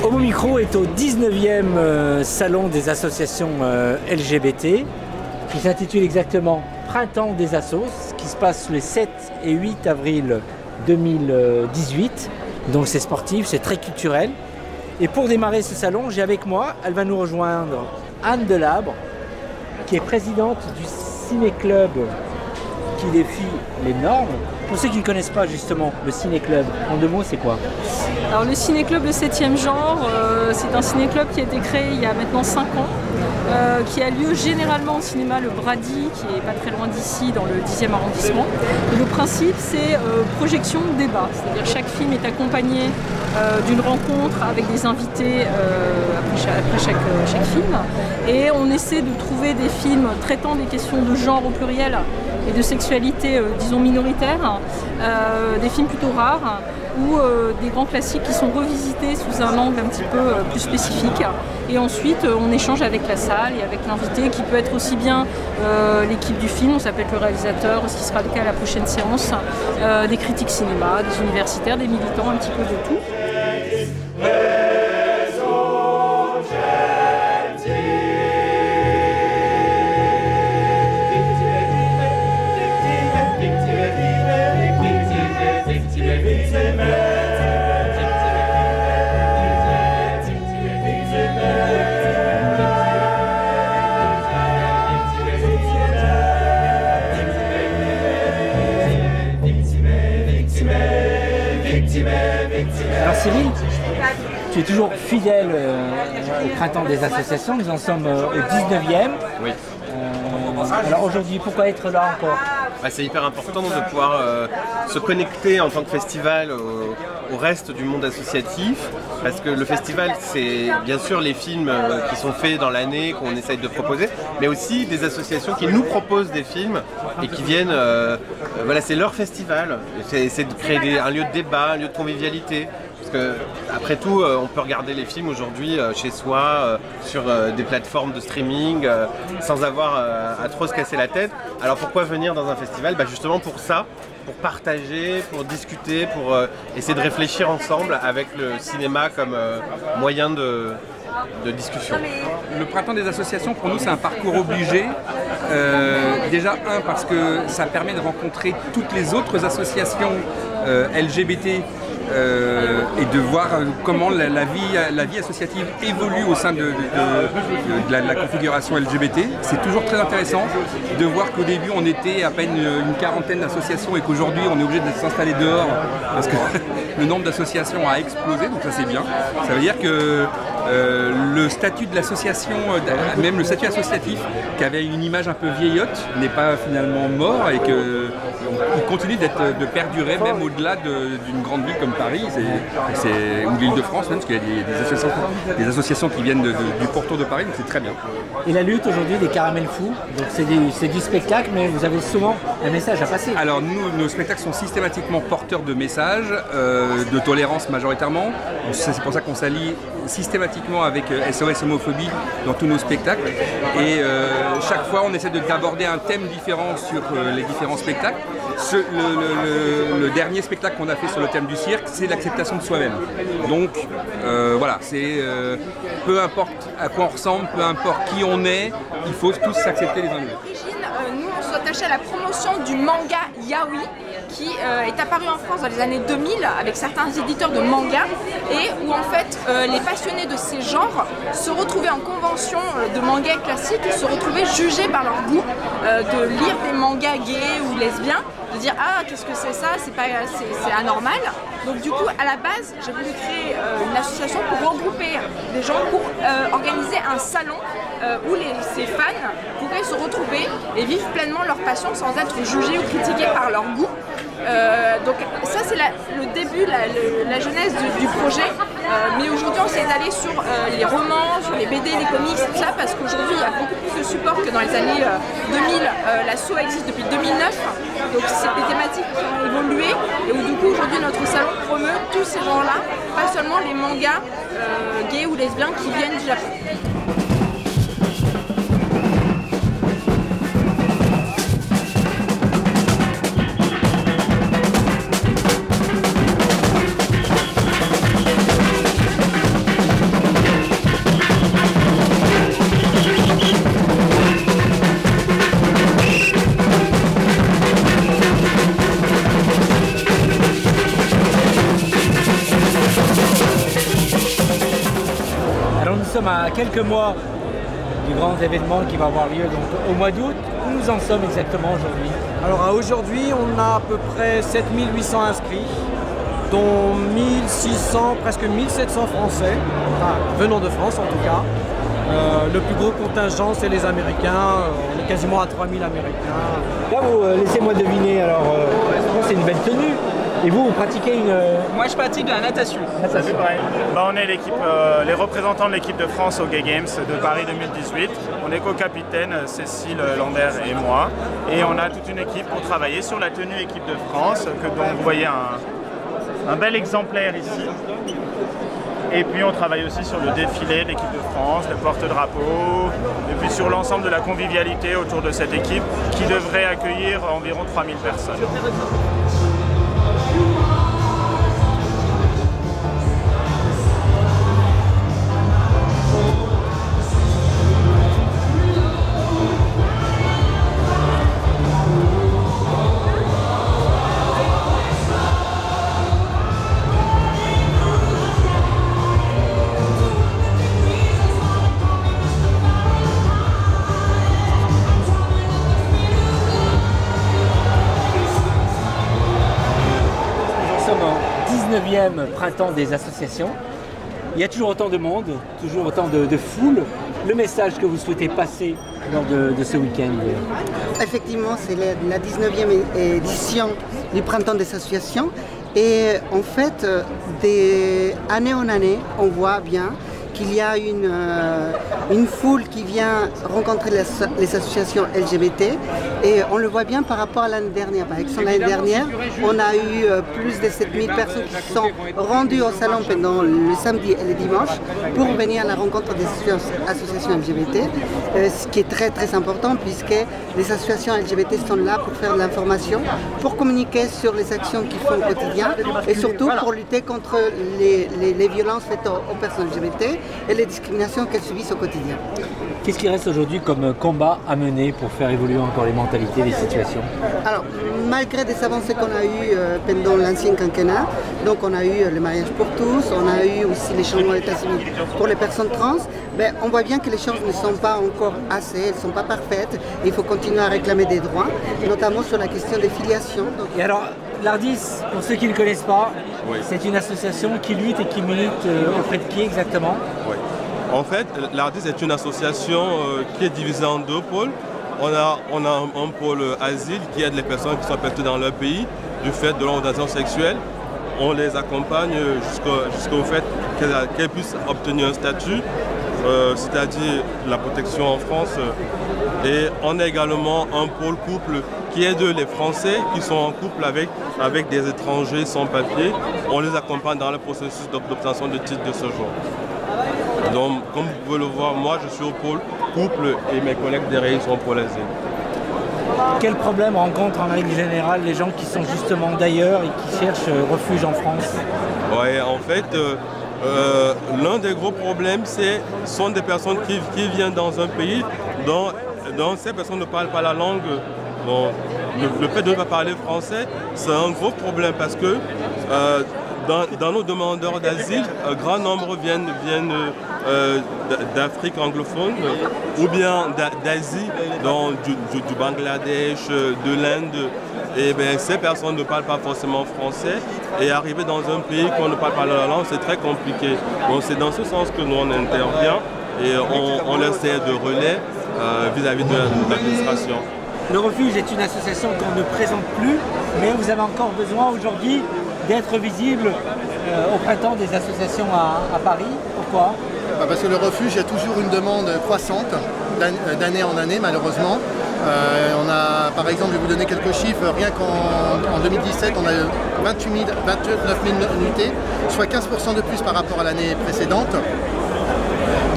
Homo Micro est au 19e salon des associations LGBT qui s'intitule exactement Printemps des Assos, qui se passe les 7 et 8 avril 2018. Donc c'est sportif, c'est très culturel. Et pour démarrer ce salon, j'ai avec moi, elle va nous rejoindre, Anne Delabre, qui est présidente du ciné-club qui défie les normes. Pour ceux qui ne connaissent pas justement le ciné-club, en 2 mots, c'est quoi? Alors le ciné-club Le 7e genre, c'est un ciné-club qui a été créé il y a maintenant 5 ans, qui a lieu généralement au cinéma Le Brady, qui est pas très loin d'ici, dans le 10e arrondissement. Et le principe, c'est projection débat, c'est-à-dire chaque film est accompagné d'une rencontre avec des invités après chaque film. Et on essaie de trouver des films traitant des questions de genre au pluriel et de sexualité, disons, minoritaire, des films plutôt rares, ou des grands classiques qui sont revisités sous un angle un petit peu plus spécifique. Et ensuite, on échange avec la salle et avec l'invité, qui peut être aussi bien l'équipe du film, ça peut être le réalisateur, ce qui sera le cas à la prochaine séance, des critiques cinéma, des universitaires, des militants, un petit peu de tout. Alors Cyril, tu es toujours fidèle au Printemps des associations, nous en sommes au 19e. Oui. Alors aujourd'hui, pourquoi être là encore? C'est hyper important de pouvoir se connecter en tant que festival au reste du monde associatif, parce que le festival, c'est bien sûr les films qui sont faits dans l'année, qu'on essaye de proposer, mais aussi des associations qui nous proposent des films et qui viennent, voilà, c'est leur festival, c'est de créer un lieu de débat, un lieu de convivialité. Parce que, après tout, on peut regarder les films aujourd'hui chez soi, sur des plateformes de streaming, sans avoir à trop se casser la tête. Alors pourquoi venir dans un festival? Justement pour ça, pour partager, pour discuter, pour essayer de réfléchir ensemble avec le cinéma comme moyen de discussion. Le Printemps des associations, pour nous, c'est un parcours obligé. Déjà, parce que ça permet de rencontrer toutes les autres associations LGBT et de voir comment la vie associative évolue au sein de la configuration LGBT. C'est toujours très intéressant de voir qu'au début on était à peine une quarantaine d'associations et qu'aujourd'hui on est obligé de s'installer dehors parce que le nombre d'associations a explosé, donc ça c'est bien. Ça veut dire que le statut de l'association, même le statut associatif, qui avait une image un peu vieillotte, n'est pas finalement mort et qu'il continue de perdurer même au-delà d'une grande ville comme Paris ou l'Île-de-France même, parce qu'il y a des associations qui viennent du pourtour de Paris, donc c'est très bien. Et la lutte aujourd'hui des caramels fous, donc c'est du spectacle, mais vous avez souvent un message à passer. Alors nos spectacles sont systématiquement porteurs de messages, de tolérance majoritairement. C'est pour ça qu'on s'allie systématiquement avec SOS Homophobie dans tous nos spectacles. Et chaque fois, on essaie d'aborder un thème différent sur les différents spectacles. Le dernier spectacle qu'on a fait sur le thème du cirque, c'est l'acceptation de soi-même. Donc voilà, c'est peu importe à quoi on ressemble, peu importe qui on est, il faut tous s'accepter les uns les autres. Nous, on s'attachait à la promotion du manga yaoi qui est apparu en France dans les années 2000 avec certains éditeurs de manga et où en fait les passionnés de ces genres se retrouvaient en convention de manga classique et se retrouvaient jugés par leur goût de lire des mangas gays ou lesbiens. de dire ah qu'est-ce que c'est ça, c'est anormal. Donc du coup à la base j'ai voulu créer une association pour regrouper des gens pour organiser un salon où ces fans pourraient se retrouver et vivre pleinement leur passion sans être jugés ou critiqués par leur goût. Donc ça c'est le début, la genèse du projet, mais aujourd'hui on s'est allé sur les romans, sur les BD, les comics, tout ça, parce qu'aujourd'hui il y a beaucoup plus de support que dans les années 2000. L'asso existe depuis 2009, donc c'est des thématiques qui ont évolué et où du coup aujourd'hui notre salon promeut tous ces gens-là, pas seulement les mangas gays ou lesbiens qui viennent du Japon. Nous sommes à quelques mois du grand événement qui va avoir lieu donc, au mois d'août. Où nous en sommes exactement aujourd'hui? Alors aujourd'hui, on a à peu près 7800 inscrits, dont 1600, presque 1700 Français, enfin, venant de France en tout cas. Le plus gros contingent, c'est les Américains. On est quasiment à 3000 Américains. Là, laissez-moi deviner, alors, c'est une belle tenue. Et vous pratiquez une... Moi, je pratique la natation. On est l'équipe, les représentants de l'équipe de France aux Gay Games de Paris 2018. On est co-capitaine, Cécile Lambert et moi. Et on a toute une équipe pour travailler sur la tenue équipe de France, dont vous voyez un bel exemplaire ici. Et puis on travaille aussi sur le défilé de l'équipe de France, le porte-drapeau, et puis sur l'ensemble de la convivialité autour de cette équipe qui devrait accueillir environ 3000 personnes. Printemps des associations. Il y a toujours autant de monde, toujours autant de foule. Le message que vous souhaitez passer lors de ce week-end? Effectivement, c'est la 19e édition du Printemps des associations. Et en fait, d'année en année, on voit bien qu'il y a une foule qui vient rencontrer les associations LGBT et on le voit bien par rapport à l'année dernière. Par exemple, l'année dernière, on a eu plus de 7000 personnes qui se sont rendues au salon pendant le samedi et le dimanche pour venir à la rencontre des associations LGBT, ce qui est très très important puisque les associations LGBT sont là pour faire de l'information, pour communiquer sur les actions qu'ils font au quotidien et surtout pour lutter contre les violences faites aux personnes LGBT et les discriminations qu'elles subissent au quotidien. Qu'est-ce qui reste aujourd'hui comme combat à mener pour faire évoluer encore les mentalités, les situations? Alors, malgré des avancées qu'on a eues pendant l'ancien quinquennat, donc on a eu le mariage pour tous, on a eu aussi les changements d'état civil pour les personnes trans, on voit bien que les choses ne sont pas encore assez, elles ne sont pas parfaites, et il faut continuer à réclamer des droits, notamment sur la question des filiations. Donc... Et alors, l'Ardis, pour ceux qui ne le connaissent pas, oui. C'est une association qui lutte et qui milite auprès de qui exactement? Oui. En fait, l'Ardis est une association qui est divisée en deux pôles. On a un pôle asile qui aide les personnes qui sont perdues dans leur pays du fait de leur orientation sexuelle. On les accompagne jusqu'au fait qu'elles puissent obtenir un statut, c'est-à-dire la protection en France. Et on a également un pôle couple qui aide les Français qui sont en couple avec des étrangers sans papier. On les accompagne dans le processus d'obtention de titre de séjour. Donc, comme vous pouvez le voir, moi je suis au pôle couple et mes collègues derrière sont au pôle asile. Quel problème rencontrent en règle générale les gens qui sont justement d'ailleurs et qui cherchent refuge en France? Oui, en fait, l'un des gros problèmes, sont des personnes qui viennent dans un pays dont ces personnes ne parlent pas la langue. Bon, le fait de ne pas parler français, c'est un gros problème parce que dans nos demandeurs d'asile, un grand nombre viennent d'Afrique anglophone ou bien d'Asie, du Bangladesh, de l'Inde. Et bien, ces personnes ne parlent pas forcément français et arriver dans un pays qu'on ne parle pas la langue, c'est très compliqué. Donc c'est dans ce sens que nous on intervient et on essaie de relais vis-à-vis de l'administration. Le Refuge est une association qu'on ne présente plus, mais vous avez encore besoin aujourd'hui d'être visible au printemps des associations à Paris. Pourquoi ? Parce que le Refuge, il y a toujours une demande croissante d'année en année, malheureusement. On a, par exemple, je vais vous donner quelques chiffres, rien qu'en 2017, on a 29 000 nuitées, soit 15% de plus par rapport à l'année précédente.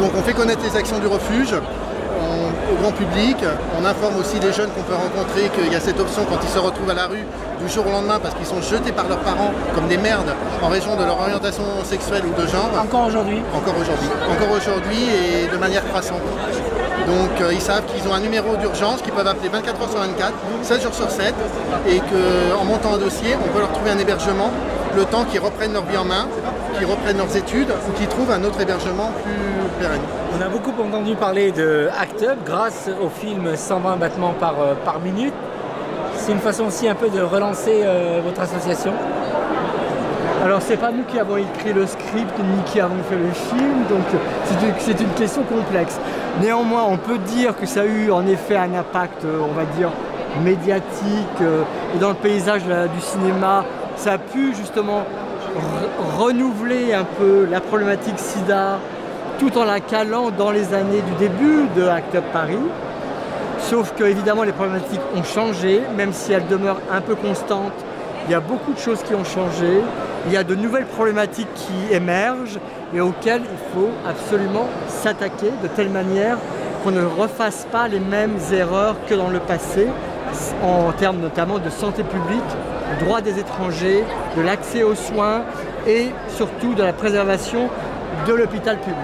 Donc on fait connaître les actions du Refuge au grand public, on informe aussi les jeunes qu'on peut rencontrer qu'il y a cette option quand ils se retrouvent à la rue du jour au lendemain parce qu'ils sont jetés par leurs parents comme des merdes en raison de leur orientation sexuelle ou de genre. Encore aujourd'hui ? Encore aujourd'hui. Encore aujourd'hui et de manière croissante. Donc ils savent qu'ils ont un numéro d'urgence qu'ils peuvent appeler 24 heures sur 24, 7 jours sur 7 et qu'en montant un dossier, on peut leur trouver un hébergement le temps qu'ils reprennent leur vie en main, qu'ils reprennent leurs études ou qu'ils trouvent un autre hébergement plus pérenne. On a beaucoup entendu parler de Act Up grâce au film 120 battements par minute. C'est une façon aussi un peu de relancer votre association. Alors c'est pas nous qui avons écrit le script ni qui avons fait le film, donc c'est une question complexe. Néanmoins, on peut dire que ça a eu en effet un impact, on va dire, médiatique et dans le paysage du cinéma. Ça a pu justement renouveler un peu la problématique SIDA tout en la calant dans les années du début de Act Up Paris. Sauf que évidemment les problématiques ont changé, même si elles demeurent un peu constantes. Il y a beaucoup de choses qui ont changé. Il y a de nouvelles problématiques qui émergent et auxquelles il faut absolument s'attaquer de telle manière qu'on ne refasse pas les mêmes erreurs que dans le passé, en termes notamment de santé publique, droit des étrangers, de l'accès aux soins et surtout de la préservation de l'hôpital public.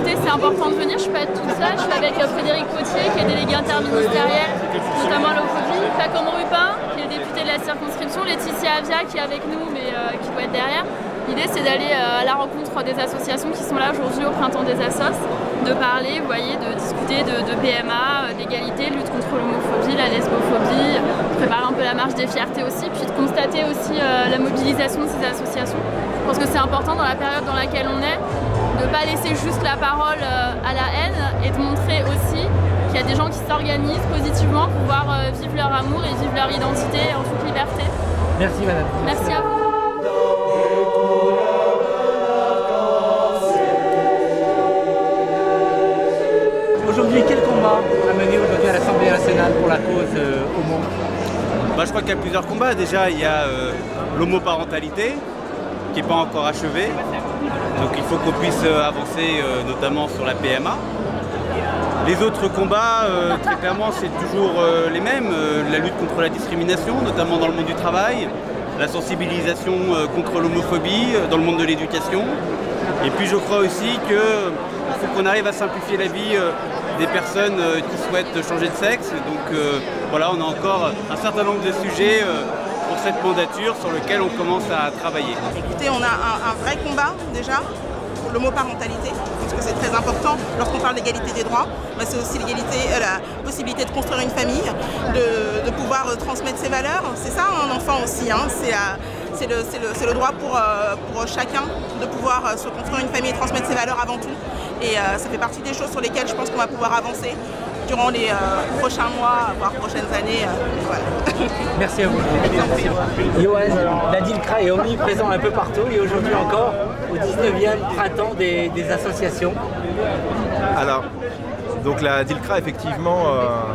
C'est important de venir, je ne suis pas toute seule, je suis avec Frédéric Potier qui est délégué interministériel, notamment à l'homophobie, Paco Rupin qui est député de la circonscription, Laetitia Avia qui est avec nous mais qui doit être derrière. L'idée c'est d'aller à la rencontre des associations qui sont là aujourd'hui au printemps des assos, de parler, vous voyez, de discuter de PMA, d'égalité, lutte contre l'homophobie, la lesbophobie, préparer un peu la marche des fiertés aussi, puis de constater aussi la mobilisation de ces associations. Je pense que c'est important dans la période dans laquelle on est, de ne pas laisser juste la parole à la haine et de montrer aussi qu'il y a des gens qui s'organisent positivement pour pouvoir vivre leur amour et vivre leur identité en toute liberté. Merci madame. Merci à vous. Aujourd'hui, quel combat a mené aujourd'hui à l'Assemblée nationale pour la cause homo ? Je crois qu'il y a plusieurs combats. Déjà, il y a l'homoparentalité qui n'est pas encore achevée. Donc il faut qu'on puisse avancer notamment sur la PMA. Les autres combats, très clairement, c'est toujours les mêmes. La lutte contre la discrimination, notamment dans le monde du travail. La sensibilisation contre l'homophobie dans le monde de l'éducation. Et puis je crois aussi qu'il faut qu'on arrive à simplifier la vie des personnes qui souhaitent changer de sexe. Donc voilà, on a encore un certain nombre de sujets pour cette mandature sur lequel on commence à travailler. Écoutez, on a un vrai combat déjà pour l'homoparentalité, parce que c'est très important. Lorsqu'on parle d'égalité des droits, c'est aussi la possibilité de construire une famille, de pouvoir transmettre ses valeurs. C'est ça un enfant aussi, hein. C'est le droit pour chacun de pouvoir se construire une famille et transmettre ses valeurs avant tout. Et ça fait partie des choses sur lesquelles je pense qu'on va pouvoir avancer durant les prochains mois, voire prochaines années. Voilà. Merci à vous. Johan, la DILCRA est omniprésent un peu partout et aujourd'hui encore au 19e printemps des associations. Alors, donc la DILCRA effectivement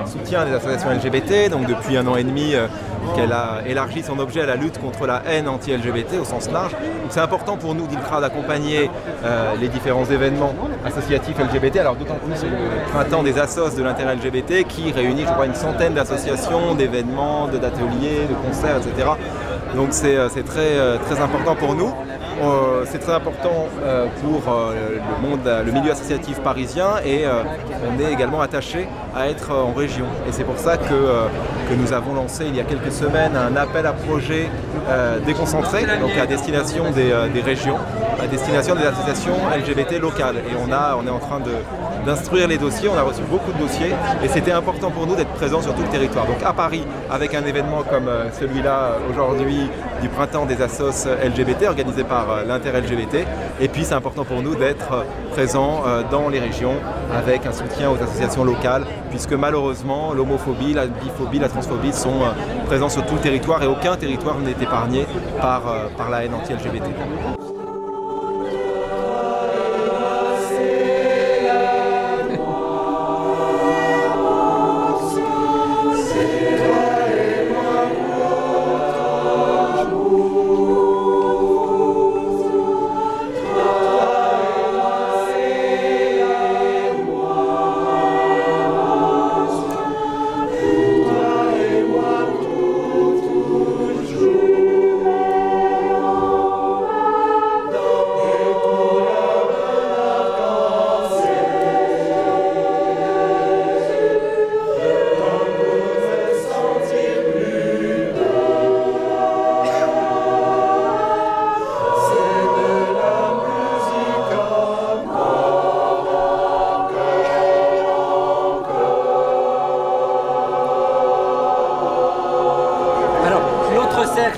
soutient les associations LGBT, donc depuis 1 an et demi qu'elle a élargi son objet à la lutte contre la haine anti-LGBT au sens large. Donc c'est important pour nous, DILCRA, d'accompagner les différents événements associatifs LGBT, alors d'autant plus le printemps des assos de l'intérêt LGBT qui réunit, je crois, une centaine d'associations, d'événements, d'ateliers, de concerts, etc. Donc c'est très important pour nous. c'est très important pour le milieu associatif parisien et on est également attaché à être en région. Et c'est pour ça que nous avons lancé il y a quelques semaines un appel à projets déconcentrés, donc à destination des régions, à destination des associations LGBT locales. Et on est en train d'instruire les dossiers, on a reçu beaucoup de dossiers et c'était important pour nous d'être présents sur tout le territoire. Donc à Paris, avec un événement comme celui-là aujourd'hui du printemps des assos LGBT organisé par l'Inter-LGBT. Et puis c'est important pour nous d'être présents dans les régions avec un soutien aux associations locales puisque malheureusement l'homophobie, la biphobie, la transphobie sont présents sur tout le territoire et aucun territoire n'est épargné par la haine anti-LGBT.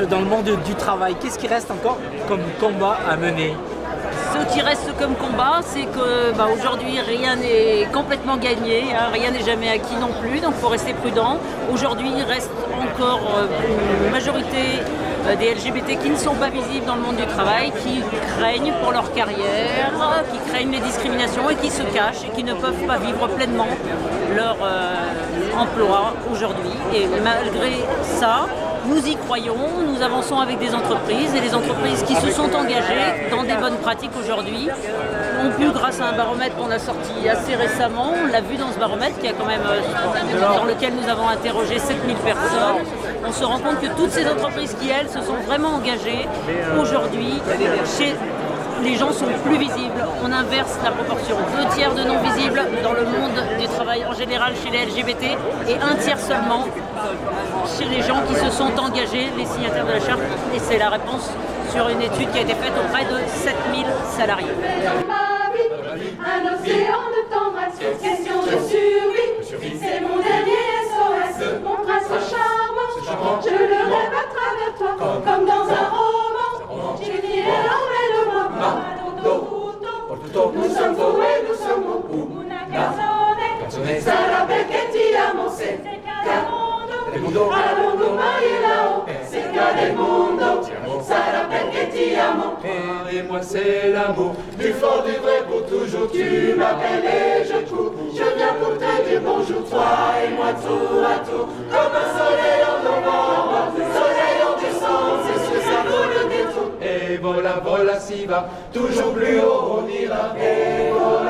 Dans le monde du travail, qu'est-ce qui reste encore comme combat à mener? Ce qui reste comme combat, c'est que aujourd'hui rien n'est complètement gagné, hein, rien n'est jamais acquis non plus, donc il faut rester prudent. Aujourd'hui, il reste encore une majorité des LGBT qui ne sont pas visibles dans le monde du travail, qui craignent pour leur carrière, qui craignent les discriminations et qui se cachent et qui ne peuvent pas vivre pleinement leur emploi aujourd'hui. Et malgré ça, nous y croyons, nous avançons avec des entreprises et les entreprises qui se sont engagées dans des bonnes pratiques aujourd'hui ont pu, grâce à un baromètre qu'on a sorti assez récemment, on l'a vu dans ce baromètre qui a quand même, dans lequel nous avons interrogé 7000 personnes, on se rend compte que toutes ces entreprises qui, elles, se sont vraiment engagées aujourd'hui chez... Les gens sont plus visibles, on inverse la proportion. 2 tiers de non-visibles dans le monde du travail en général chez les LGBT et 1 tiers seulement chez les gens qui se sont engagés, les signataires de la charte. Et c'est la réponse sur une étude qui a été faite auprès de 7000 salariés. Un océan de tendresse, question de survie, c'est mon dernier SOS, mon prince charmant, je le rêve à travers toi, comme dans un roman, j'unis l'emmène-moi, nous sommes fous et nous sommes beaucoup, sarà perché ti amo, cerca mondo, al mondo mai là-haut, cerca del mondo, sarà perché ti amo. Et moi c'est l'amour, du fond du vrai pour toujours, tu m'appelles et je cours, je viens pour te dire bonjour, toi et moi tour à tour, comme un soleil en novembre, soleil en décembre, c'est ce que ça vaut le détour. Et voilà, voilà, si va, toujours plus haut on ira, et voilà.